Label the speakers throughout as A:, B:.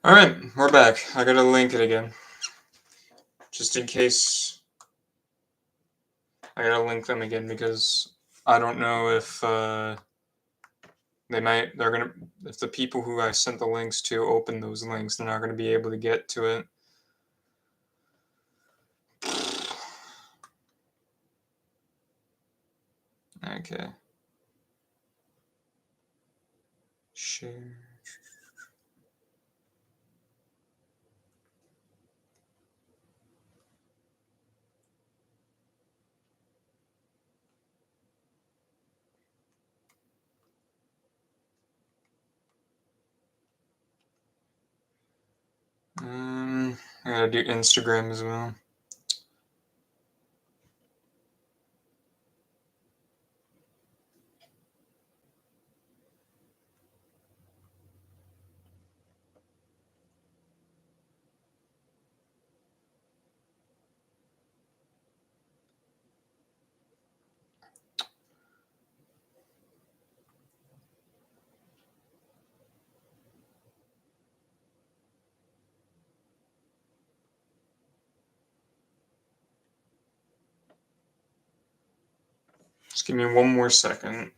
A: Alright, we're back. I gotta link it again. Just in case I gotta link them again because I don't know if they're gonna if the people who I sent the links to open those links, they're not gonna be able to get to it. Okay. Share. I gotta do Instagram as well. Just give me one more second.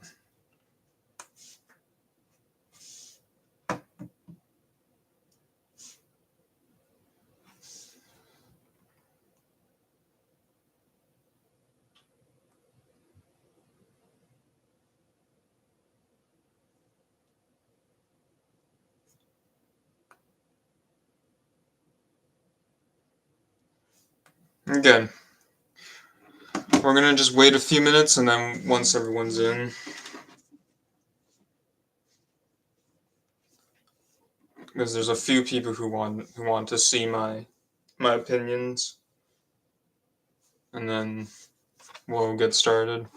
A: Again, we're gonna just wait a few minutes and then once everyone's in. Because there's a few people who want to see my opinions. And then we'll get started.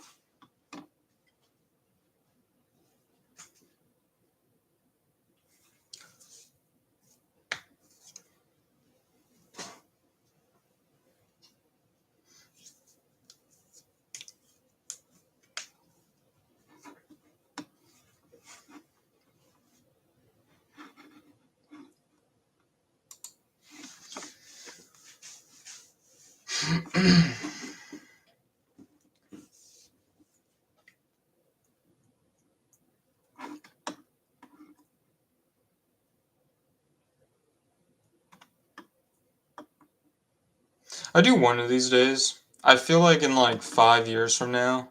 A: I do one of these days. I feel like in like 5 years from now,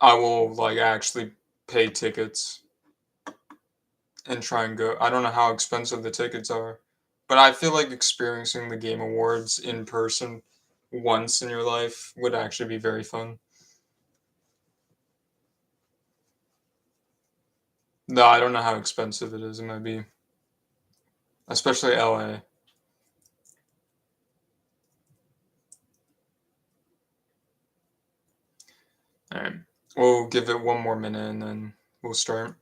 A: I will like actually pay tickets and try and go. I don't know how expensive the tickets are, but I feel like experiencing the Game Awards in person once in your life would actually be very fun. No, I don't know how expensive it is. It might be, especially LA. All right, we'll give it one more minute and then we'll start.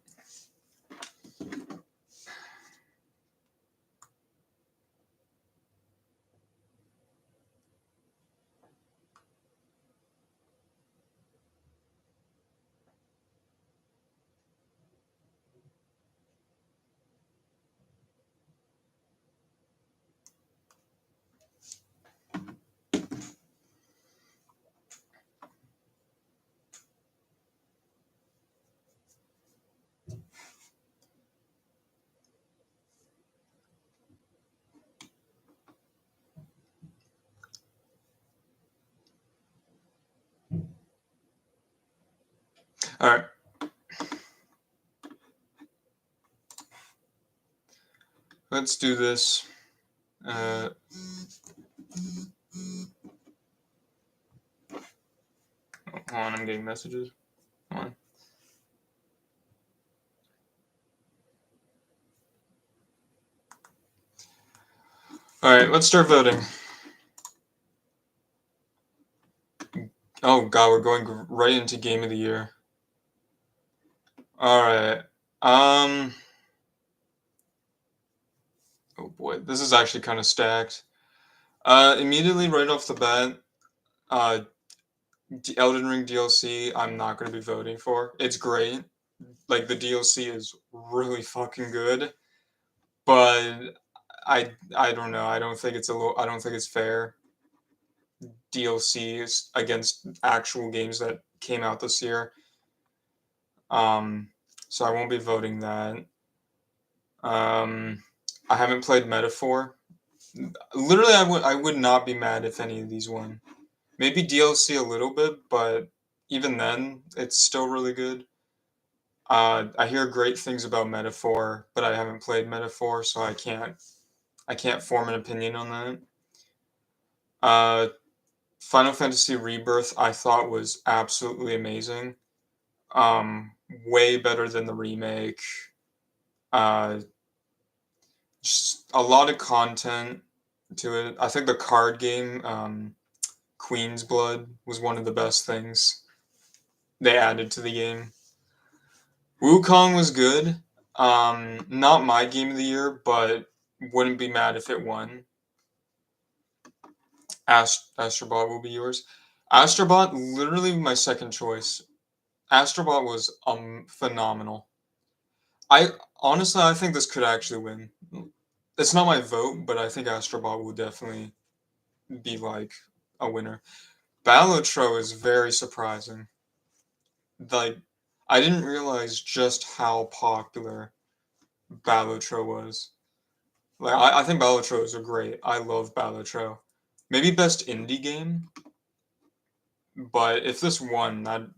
A: All right. Let's do this. Uh, Hold on, I'm getting messages. Hold on. All right, let's start voting. Oh God, we're going right into Game of the Year. All right. Um. Oh boy, this is actually kind of stacked. Immediately right off the bat, uh, Elden Ring DLC. I'm not going to be voting for. It's great. Like the DLC is really fucking good. but I don't know. I don't think it's I don't think it's fair. DLCs against actual games that came out this year. Um, so I won't be voting that. Um, I haven't played Metaphor. Literally, I would not be mad if any of these won. Maybe DLC a little bit, but even then, it's still really good. I hear great things about Metaphor, but I haven't played Metaphor, so I can't form an opinion on that. Uh, Final Fantasy Rebirth I thought was absolutely amazing. Um, Way better than the remake. Uh, just a lot of content to it. I think the card game, Queen's Blood, was one of the best things they added to the game. Wukong was good. Not my game of the year, but wouldn't be mad if it won. Astrobot will be yours. Astrobot, literally my second choice. Astrobot was phenomenal. I honestly, I think this could actually win. It's not my vote, but I think Astrobot will definitely be like a winner. Balatro is very surprising. Like, I didn't realize just how popular Balatro was. Like, I think Balatros are great. I love Balatro. Maybe best indie game, but if this won, that'd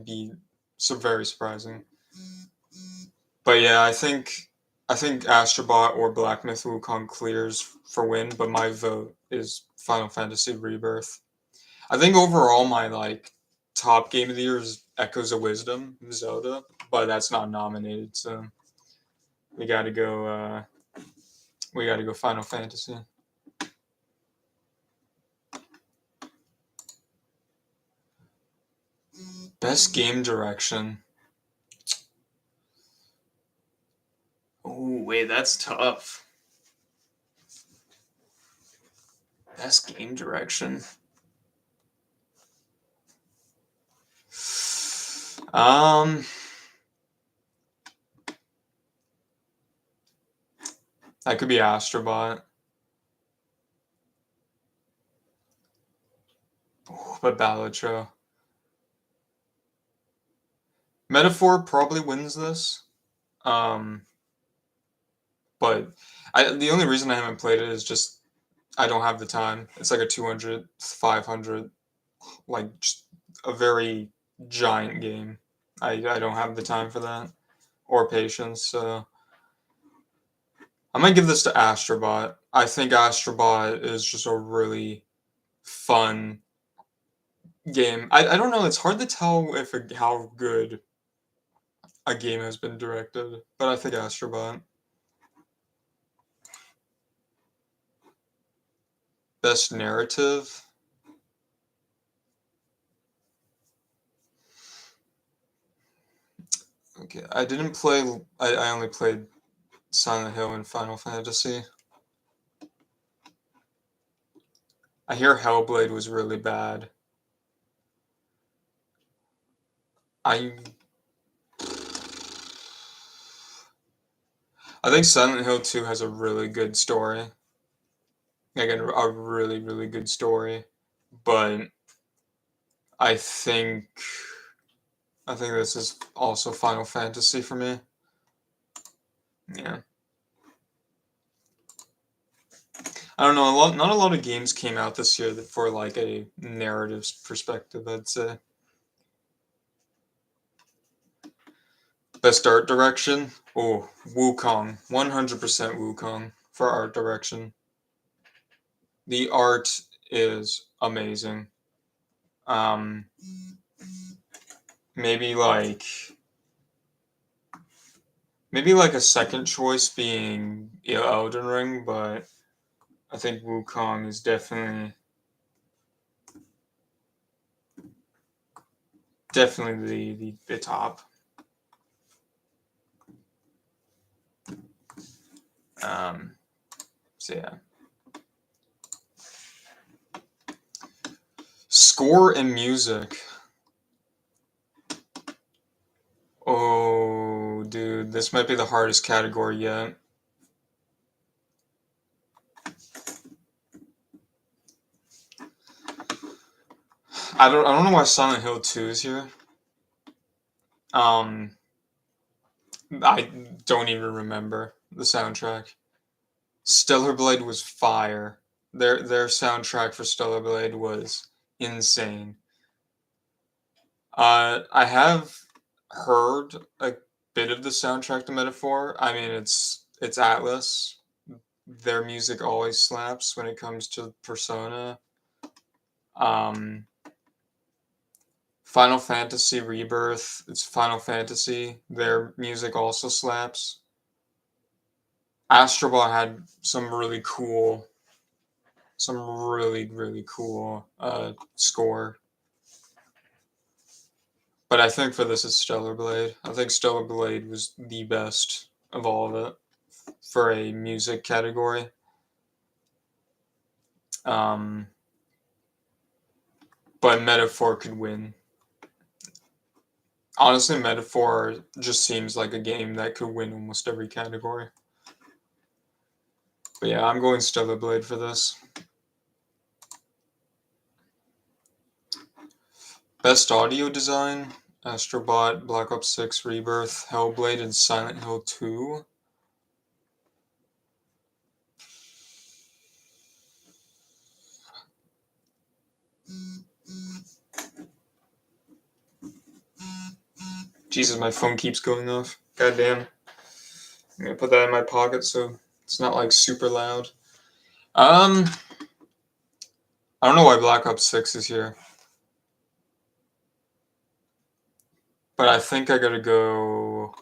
A: be so very surprising. But yeah, I think Astrobot or Black Myth Wukong clears for win, but my vote is Final Fantasy Rebirth. I think overall my like top game of the year is Echoes of Wisdom, Zelda, but that's not nominated, so we gotta go we gotta go Final Fantasy. Best game direction. Oh wait, that's tough. Best game direction. Um, that could be Astrobot. Ooh, but Balatro. Metaphor probably wins this. Um, but the only reason I haven't played it is just I don't have the time. It's like a 200, 500, like just a very giant game. I don't have the time for that or patience. So I might give this to Astrobot. I think Astrobot is just a really fun game. I don't know. It's hard to tell if how good a game has been directed, but I think Astrobot. Best narrative. Okay, I didn't play. I only played Silent Hill and Final Fantasy. I hear Hellblade was really bad. I I think Silent Hill 2 has a really good story. Like a really, really good story. But I think I think this is also Final Fantasy for me. Yeah. I don't know, not a lot of games came out this year that for like a narrative perspective, I'd say. Best art direction? Oh, Wukong. 100% Wukong for art direction. The art is amazing. Um, maybe like a second choice being Elden Ring, but I think Wukong is definitely the top. So yeah. Score and music. Oh, dude, this might be the hardest category yet. I don't know why Silent Hill 2 is here. Um, I don't even remember the soundtrack. Stellar Blade was fire. Their soundtrack for Stellar Blade was insane. I have heard a bit of the soundtrack to Metaphor. I mean, it's Atlas. Their music always slaps when it comes to Persona. Um, Final Fantasy Rebirth. It's Final Fantasy. Their music also slaps. Astrobot had some really cool score. But I think for this it's Stellar Blade. I think Stellar Blade was the best of all of it for a music category. Um, but Metaphor could win. Honestly, Metaphor just seems like a game that could win almost every category. But yeah, I'm going Stellar Blade for this. Best audio design: Astrobot, Black Ops 6 Rebirth, Hellblade, and Silent Hill 2. Jesus, my phone keeps going off. God damn. I'm gonna put that in my pocket so it's not like super loud. I don't know why Black Ops 6 is here. But I think I gotta go.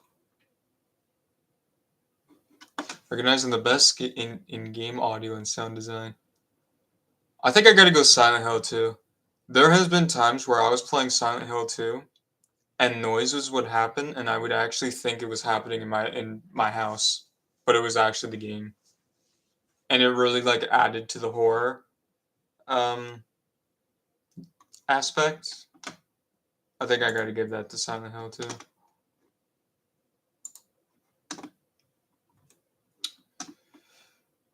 A: Recognizing the best in-game audio and sound design. I think I gotta go Silent Hill 2. There has been times where I was playing Silent Hill 2 and noises would happen and I would actually think it was happening in my house, but it was actually the game. And it really like added to the horror um aspect. I think I gotta give that to Silent Hill 2.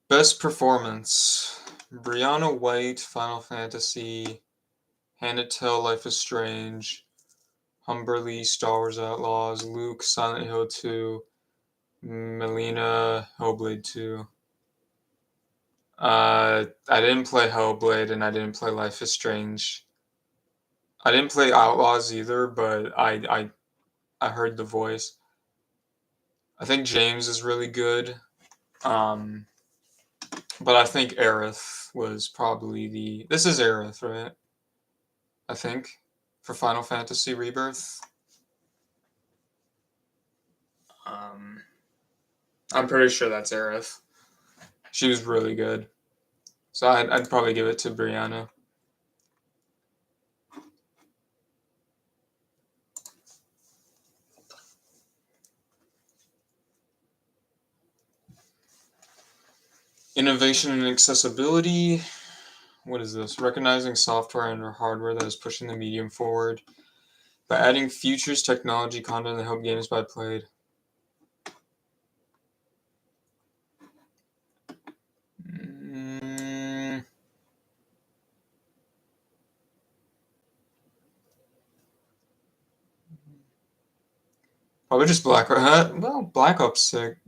A: Best performance: Brianna White, Final Fantasy, Hannah Tell, Life is Strange, Humberly, Star Wars Outlaws, Luke, Silent Hill 2, Melina, Hellblade 2. I didn't play Hellblade and I didn't play Life is Strange. I didn't play Outlaws either, but I heard the voice. I think James is really good. Um, but I think Aerith was probably the. This is Aerith, right? I think for Final Fantasy Rebirth. Um, I'm pretty sure that's Aerith. She was really good. So I'd probably give it to Brianna. Innovation and accessibility. What is this? Recognizing software and hardware that is pushing the medium forward by adding features, technology, content that help games be played. Probably just Black Ops. Well, Black Ops 6.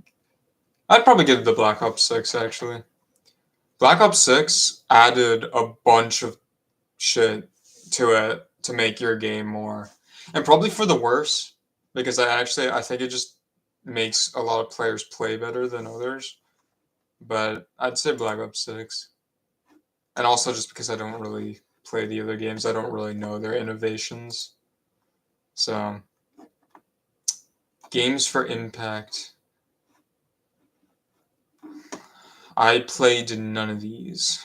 A: I'd probably give the Black Ops 6 actually. Black Ops 6 added a bunch of shit to it to make your game more, and probably for the worse, because I think it just makes a lot of players play better than others. But I'd say Black Ops 6. And also just because I don't really play the other games, I don't really know their innovations. So, games for impact. I played none of these.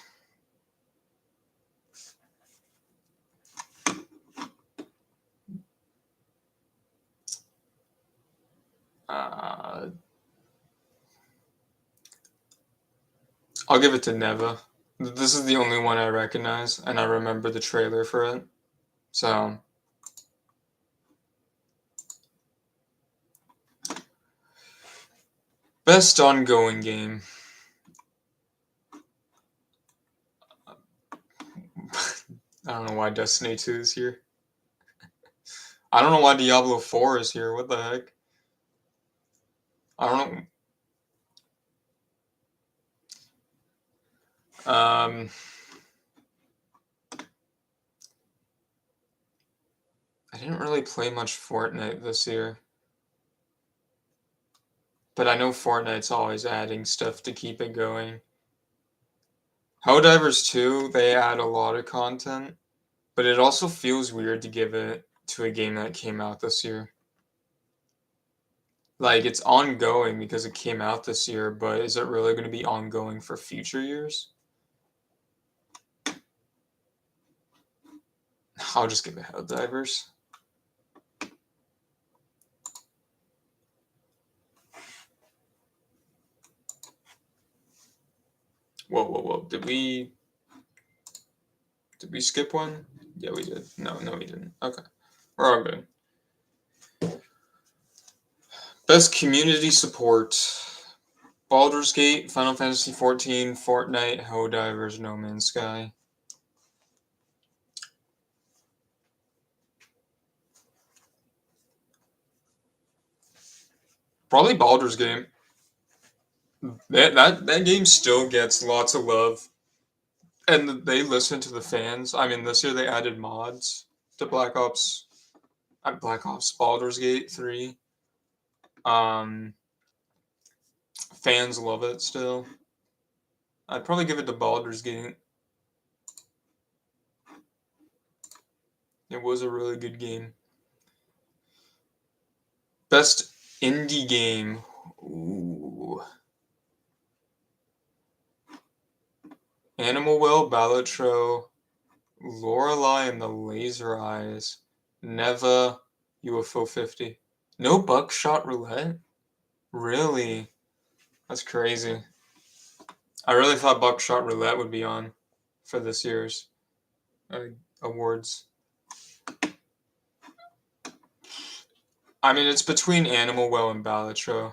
A: I'll give it to Neva. This is the only one I recognize, and I remember the trailer for it. So, best ongoing game. I don't know why Destiny 2 is here. I don't know why Diablo 4 is here. What the heck? I don't know. I didn't really play much Fortnite this year. But I know Fortnite's always adding stuff to keep it going. Helldivers 2, they add a lot of content, but it also feels weird to give it to a game that came out this year. Like, it's ongoing because it came out this year, but is it really going to be ongoing for future years? I'll just give it Helldivers. Whoa. Did we skip one? Yeah, we did. No, we didn't. Okay. We're all good. Best community support. Baldur's Gate, Final Fantasy XIV, Fortnite, Helldivers, No Man's Sky. Probably Baldur's Gate. That game still gets lots of love, and they listen to the fans. I mean, this year they added mods to Black Ops Baldur's Gate 3. Fans love it still. I'd probably give it to Baldur's Gate. It was a really good game. Best indie game. Ooh. Animal Will, Balatro, Lorelei and the Laser Eyes, Neva, UFO 50. No Buckshot Roulette? Really? That's crazy. I really thought Buckshot Roulette would be on for this year's awards. I mean, it's between Animal Well and Balatro.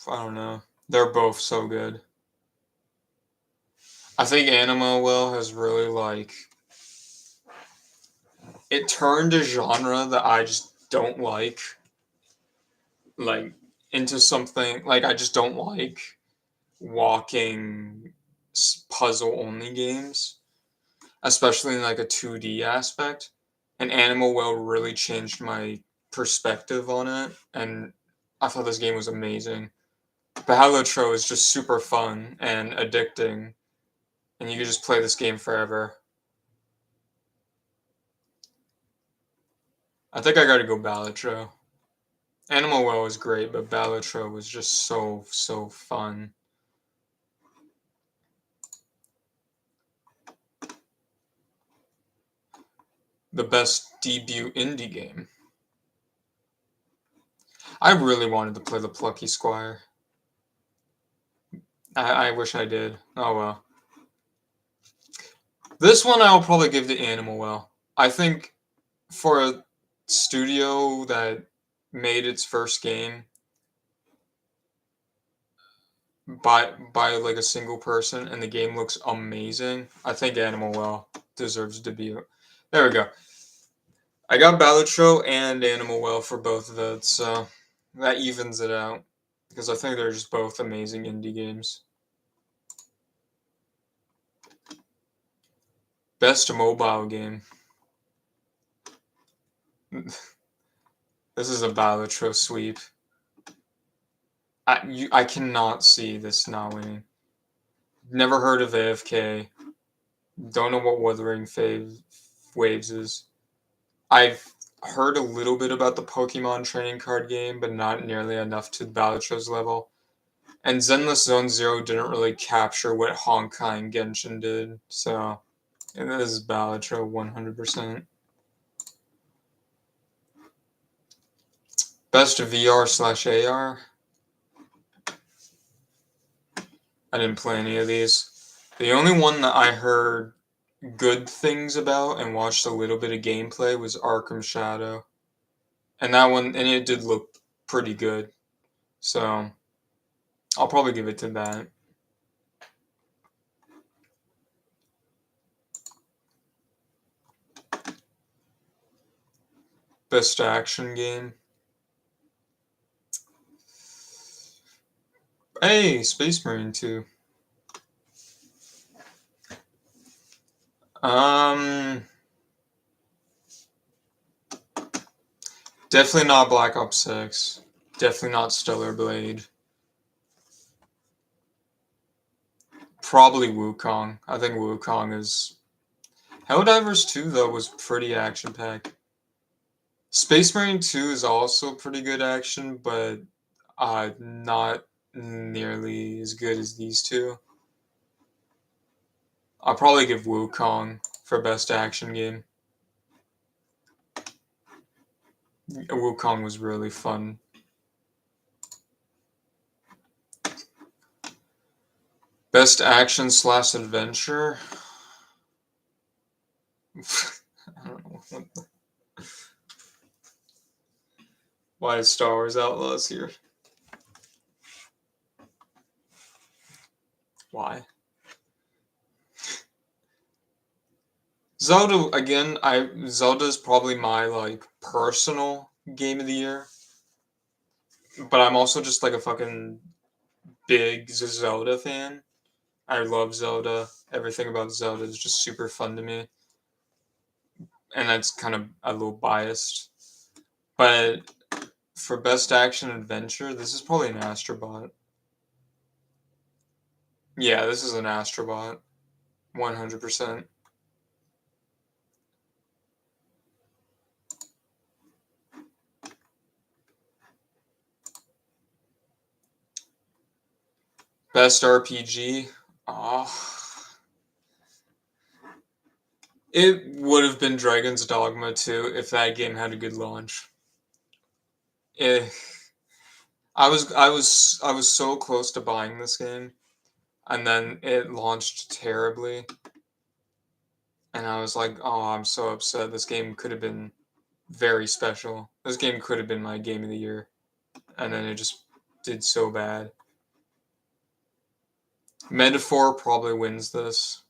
A: I don't know. They're both so good. I think Animal Well has really, like, it turned a genre that I just don't like into something, like, I just don't like walking puzzle only games, especially in like a 2D aspect. And Animal Well really changed my perspective on it, and I thought this game was amazing. Balatro is just super fun and addicting, and you can just play this game forever. I think I gotta go Balatro. Animal Well was great, but Balatro was just so fun. The best debut indie game. I really wanted to play the Plucky Squire. I wish I did. Oh well. This one I'll probably give to Animal Well. I think for a studio that made its first game by like a single person and the game looks amazing, I think Animal Well deserves a debut. There we go. I got Balatro and Animal Well for both votes, so that evens it out because I think they're just both amazing indie games. Best mobile game. This is a Balatro sweep. I cannot see this not winning. Never heard of AFK. Don't know what Wuthering Waves is. I've heard a little bit about the Pokemon trading card game, but not nearly enough to Balatro's level. And Zenless Zone Zero didn't really capture what Honkai and Genshin did, so and this is Balatro 100%. Best VR/AR. I didn't play any of these. The only one that I heard good things about and watched a little bit of gameplay was Arkham Shadow. And that one, and it did look pretty good. So I'll probably give it to that. Best action game. Hey, Space Marine 2. Definitely not Black Ops 6. Definitely not Stellar Blade. Probably Wukong. I think Wukong is... Helldivers 2, though, was pretty action-packed. Space Marine 2 is also pretty good action, but not nearly as good as these two. I'll probably give Wukong for best action game. Wukong was really fun. Best action / adventure. I don't know what the... Why is Star Wars Outlaws here? Why? Zelda, again, Zelda's probably my, like, personal game of the year. But I'm also just, like, a fucking big Zelda fan. I love Zelda. Everything about Zelda is just super fun to me. And that's kind of a little biased. But for best action adventure, this is probably an Astrobot. Yeah, this is an Astrobot. 100%. Best RPG? It would have been Dragon's Dogma 2 if that game had a good launch. I was so close to buying this game, and then it launched terribly. And I was like, oh, I'm so upset. This game could have been very special. This game could have been my game of the year. And then it just did so bad. Metaphor probably wins this.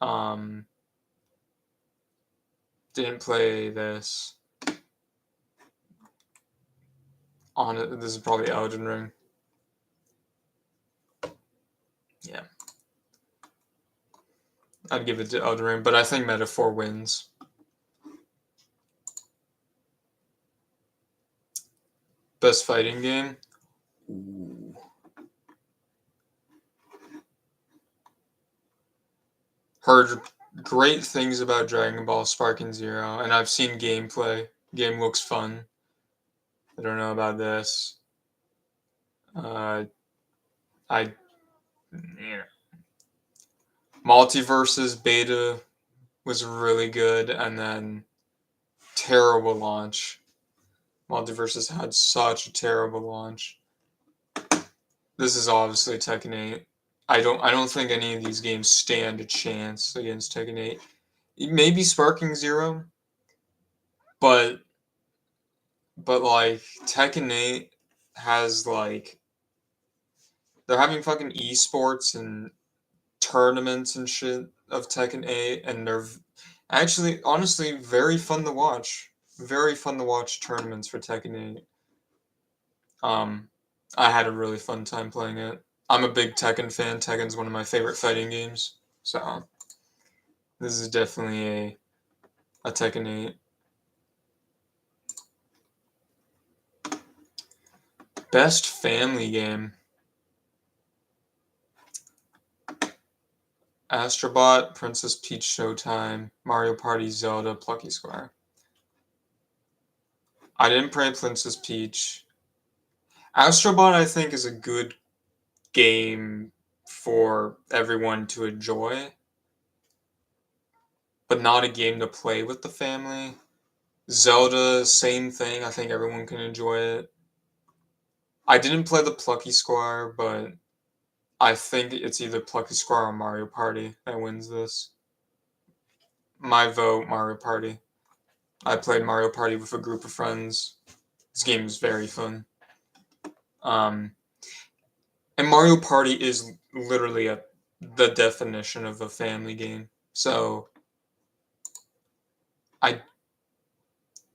A: Didn't play this. On it, this is probably Elden Ring. Yeah. I'd give it to Elden Ring, but I think Metaphor wins. Best fighting game? Ooh. Heard great things about Dragon Ball Sparking Zero, and I've seen gameplay. Game looks fun. I don't know about this. Multiverses beta was really good, and then terrible launch. Multiverses had such a terrible launch. This is obviously Tekken 8. I don't think any of these games stand a chance against Tekken 8. Maybe Sparking Zero, but like Tekken 8 has like they're having fucking esports and tournaments and shit of Tekken 8, and they're actually honestly very fun to watch. Very fun to watch tournaments for Tekken 8. I had a really fun time playing it. I'm a big Tekken fan. Tekken's one of my favorite fighting games. So this is definitely a Tekken 8. Best family game. Astrobot, Princess Peach Showtime, Mario Party, Zelda, Plucky Squire. I didn't play Princess Peach. Astrobot, I think, is a good game for everyone to enjoy, but not a game to play with the family. Zelda, same thing. I think everyone can enjoy it. I didn't play the Plucky Squire, but I think it's either Plucky Squire or Mario Party that wins this. My vote, Mario Party. I played Mario Party with a group of friends. This game is very fun. And Mario Party is literally the definition of a family game. So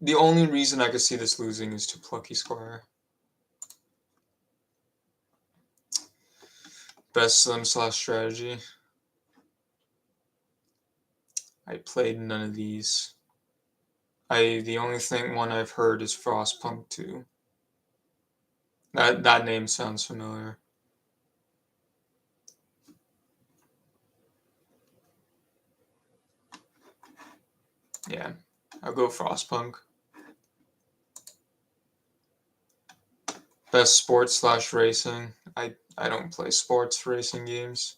A: the only reason I could see this losing is to Plucky Squire. Best Slim/strategy. I played none of these. The only one I've heard is Frostpunk 2. That name sounds familiar. Yeah, I'll go Frostpunk. Best sports/racing. I don't play sports racing games.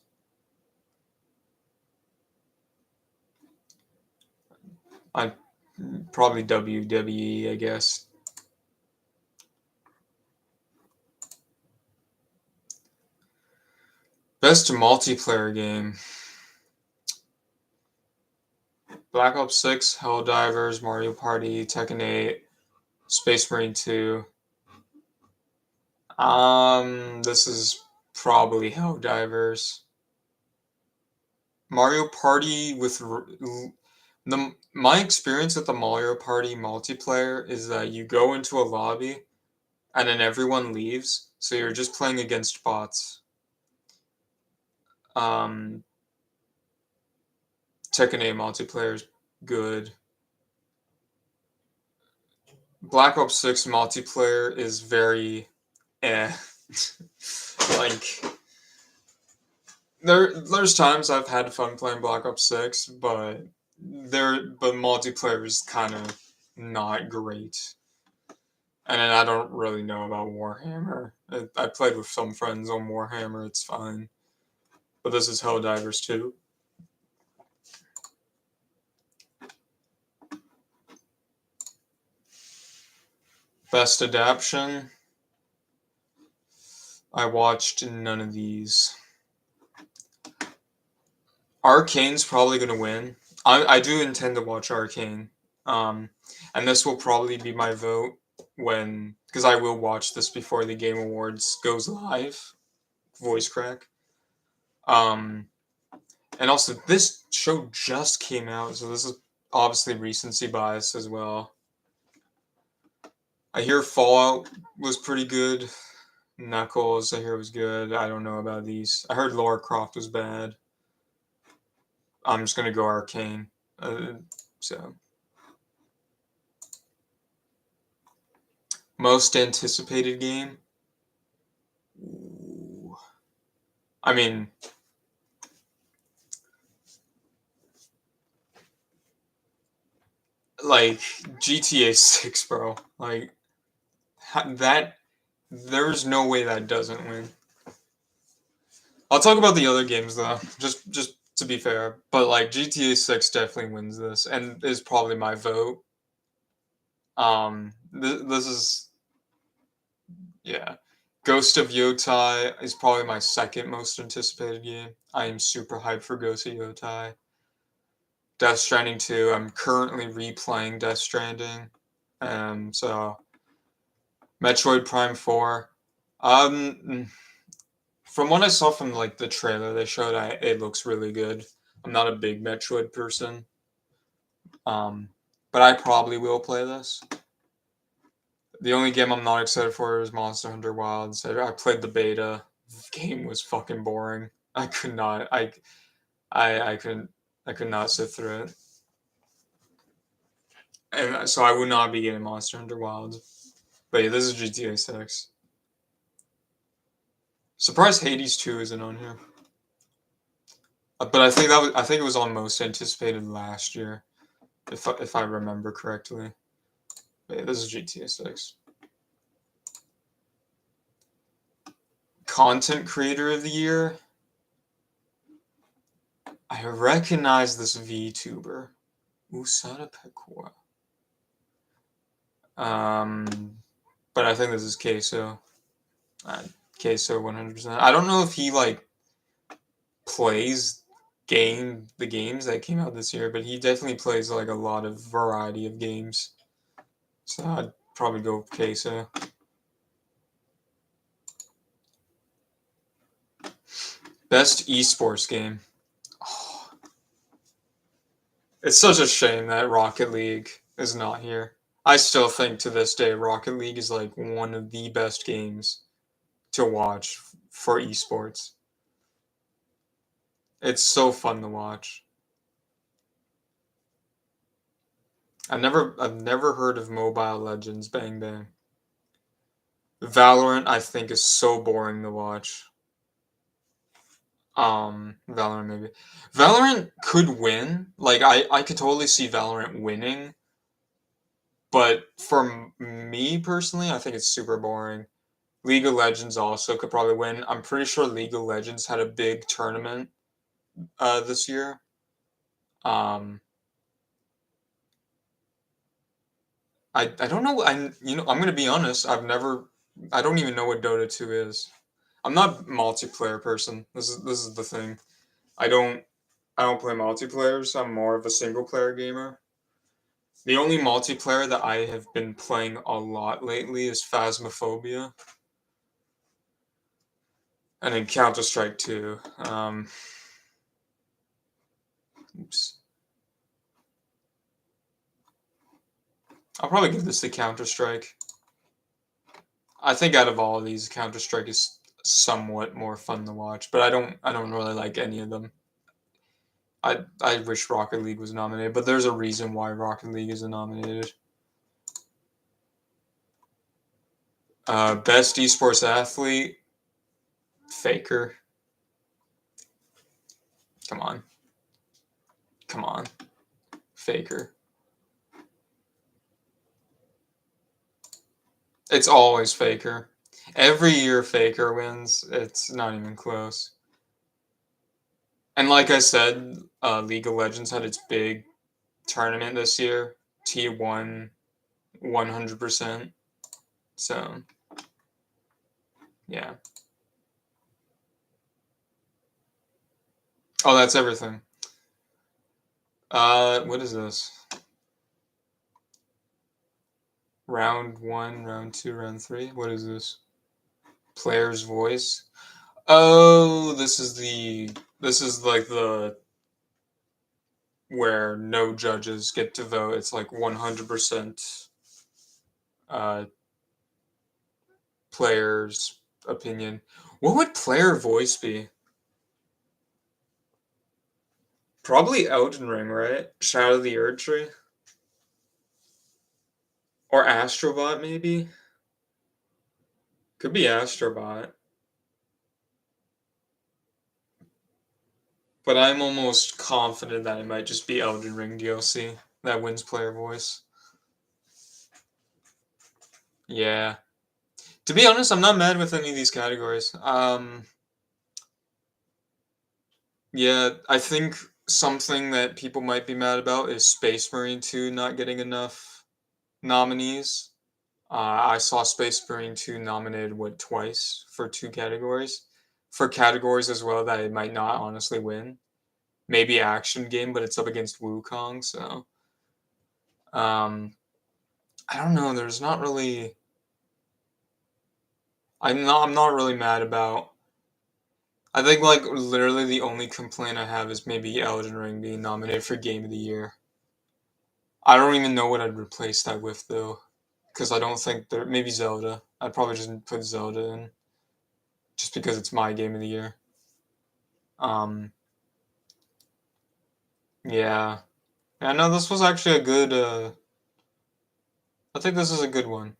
A: I probably WWE, I guess. Best multiplayer game. Black Ops 6, Helldivers, Mario Party, Tekken 8, Space Marine 2. This is probably Helldivers. Mario Party with my experience with the Mario Party multiplayer is that you go into a lobby and then everyone leaves, so you're just playing against bots. Tekken 8 multiplayer is good. Black Ops 6 multiplayer is very like there's times I've had fun playing Black Ops 6, but multiplayer is kind of not great. And then I don't really know about Warhammer. I played with some friends on Warhammer, it's fine. But this is Helldivers 2. Best adaptation. I watched none of these. Arcane's probably going to win. I do intend to watch Arcane. And this will probably be my vote because I will watch this before the Game Awards goes live. Voice crack. And also, this show just came out, so this is obviously recency bias as well. I hear Fallout was pretty good. Knuckles, I hear was good. I don't know about these. I heard Lara Croft was bad. I'm just gonna go Arcane. So most anticipated game. Ooh. I mean, like GTA 6, bro. Like that. There's no way that doesn't win. I'll talk about the other games though, just to be fair. But like GTA 6 definitely wins this, and is probably my vote. This is yeah. Ghost of Yotai is probably my second most anticipated game. I am super hyped for Ghost of Yotai. Death Stranding 2. I'm currently replaying Death Stranding. So Metroid Prime 4. From what I saw from like the trailer they showed, it looks really good. I'm not a big Metroid person. But I probably will play this. The only game I'm not excited for is Monster Hunter Wilds. I played the beta. The game was fucking boring. I could not. I could not sit through it. And so I would not be getting Monster Hunter Wilds. But yeah, this is GTA 6. Surprised Hades 2 isn't on here. But I think it was on most anticipated last year, if I remember correctly. But yeah, this is GTA 6. Content Creator of the Year. I recognize this VTuber. Usada Pekora. But I think this is Queso. Queso 100%. I don't know if he like plays the games that came out this year, but he definitely plays like a lot of variety of games. So I'd probably go with Queso. Best esports game. Oh, it's such a shame that Rocket League is not here. I still think to this day Rocket League is like one of the best games to watch for esports. It's so fun to watch. I've never heard of Mobile Legends Bang Bang. Valorant I think is so boring to watch. Valorant maybe. Valorant could win. Like I could totally see Valorant winning, but for me personally, I think it's super boring. League of Legends also could probably win. I'm pretty sure League of Legends had a big tournament this year. Um I don't know. I'm gonna be honest. I don't even know what Dota 2 is. I'm not a multiplayer person. This is the thing. I don't I don't play multiplayers. I'm more of a single player gamer. The only multiplayer that I have been playing a lot lately is Phasmophobia, and then Counter Strike 2. Oops. I'll probably give this to Counter Strike. I think out of all of these, Counter Strike is somewhat more fun to watch, but I don't really like any of them. I wish Rocket League was nominated, but there's a reason why Rocket League isn't nominated. Best esports athlete, Faker. Come on, come on, Faker. It's always Faker. Every year Faker wins. It's not even close. And like I said, League of Legends had its big tournament this year. T won 100%. So yeah. Oh, that's everything. What is this? Round one, round two, round three. What is this? Player's voice. Oh, this is like the where no judges get to vote. It's like 100% uh player's opinion. What would player voice be? Probably Elden Ring, right? Shadow of the Erdtree? Or Astrobot, maybe? Could be Astrobot. But I'm almost confident that it might just be Elden Ring DLC that wins player voice. Yeah. To be honest, I'm not mad with any of these categories. Yeah, I think something that people might be mad about is Space Marine 2 not getting enough nominees. I saw Space Marine 2 nominated, what, twice for two categories? For categories as well that it might not honestly win. Maybe action game, but it's up against Wukong, so um, I don't know. There's not really. I'm not really mad about. I think like literally the only complaint I have is maybe Elden Ring being nominated for Game of the Year. I don't even know what I'd replace that with though, because I don't think there. Maybe Zelda. I'd probably just put Zelda in, just because it's my Game of the Year. Um, yeah. Yeah, no, this was actually a good. I think this is a good one.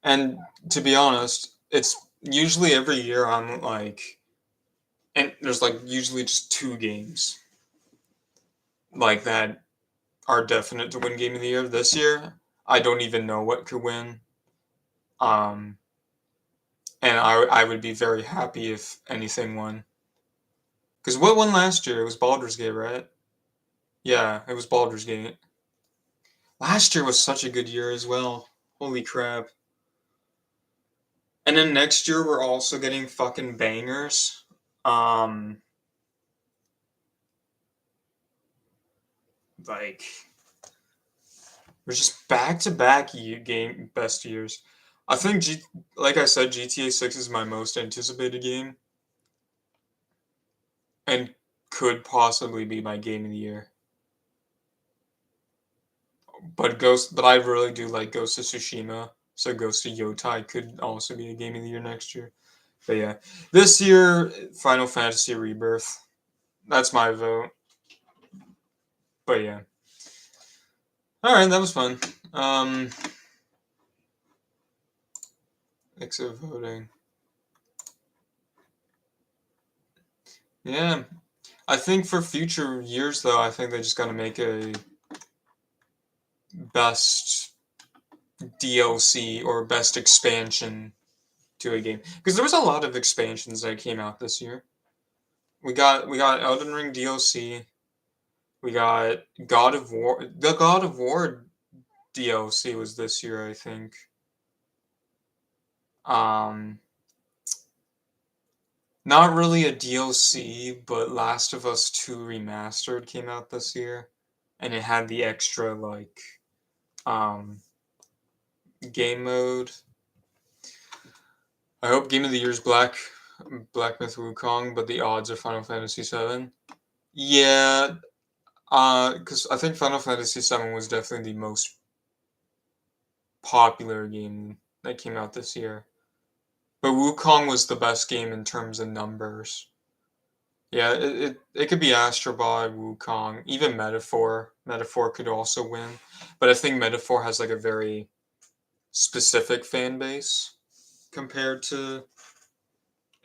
A: And to be honest, it's usually every year I'm like, and there's like usually just two games like that are definite to win Game of the Year. This year, I don't even know what could win. Um, and I would be very happy if anything won. Because what won last year? It was Baldur's Gate, right? Yeah, it was Baldur's Gate. Last year was such a good year as well. Holy crap. And then next year we're also getting fucking bangers. Um, like there's just back to back game best years. I think like I said, GTA 6 is my most anticipated game. and could possibly be my game of the year. But I really do like Ghost of Tsushima, so Ghost of Yotai could also be a game of the year next year. But yeah, this year, Final Fantasy Rebirth. That's my vote. But yeah. Alright, that was fun. Exit voting. Yeah. I think for future years, though, I think they just gotta make a best DLC or best expansion to a game. Because there was a lot of expansions that came out this year. We got Elden Ring DLC. We got God of War. The God of War DLC was this year, I think. Um, Not really a DLC, but Last of Us 2 Remastered came out this year, and it had the extra like um game mode. I hope Game of the Year is Black Myth Wukong, but the odds are Final Fantasy VII. Yeah, because I think Final Fantasy VII was definitely the most popular game that came out this year. But Wukong was the best game in terms of numbers. Yeah, it could be Astro Boy, Wukong, even Metaphor. Metaphor could also win. But I think Metaphor has like a very specific fan base compared to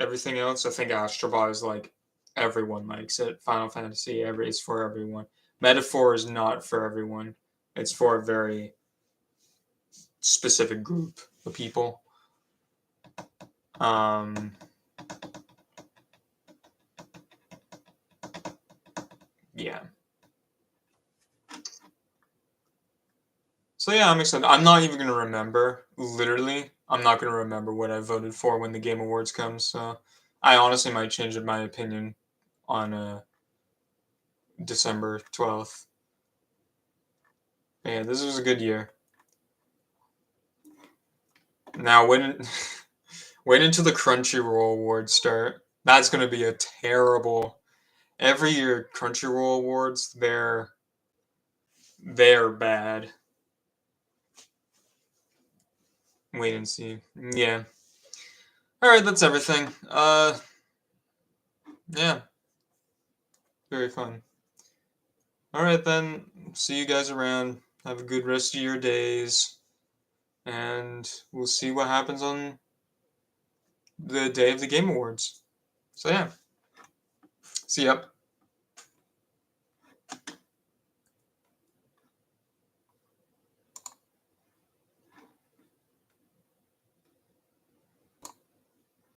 A: everything else. I think Astro Boy is like everyone likes it. Final Fantasy is for everyone. Metaphor is not for everyone. It's for a very specific group of people. Yeah. So yeah, I'm excited. I'm not even gonna remember. Literally, I'm not gonna remember what I voted for when the Game Awards comes. So I honestly might change my opinion on December 12th. Yeah, this was a good year. Now wait until the Crunchyroll Awards start. That's gonna be a terrible. Every year Crunchyroll Awards, they're bad. Wait and see. Yeah. All right, that's everything. Yeah, very fun. All right then. See you guys around. Have a good rest of your days, and we'll see what happens on the day of the Game Awards. So yeah, see ya.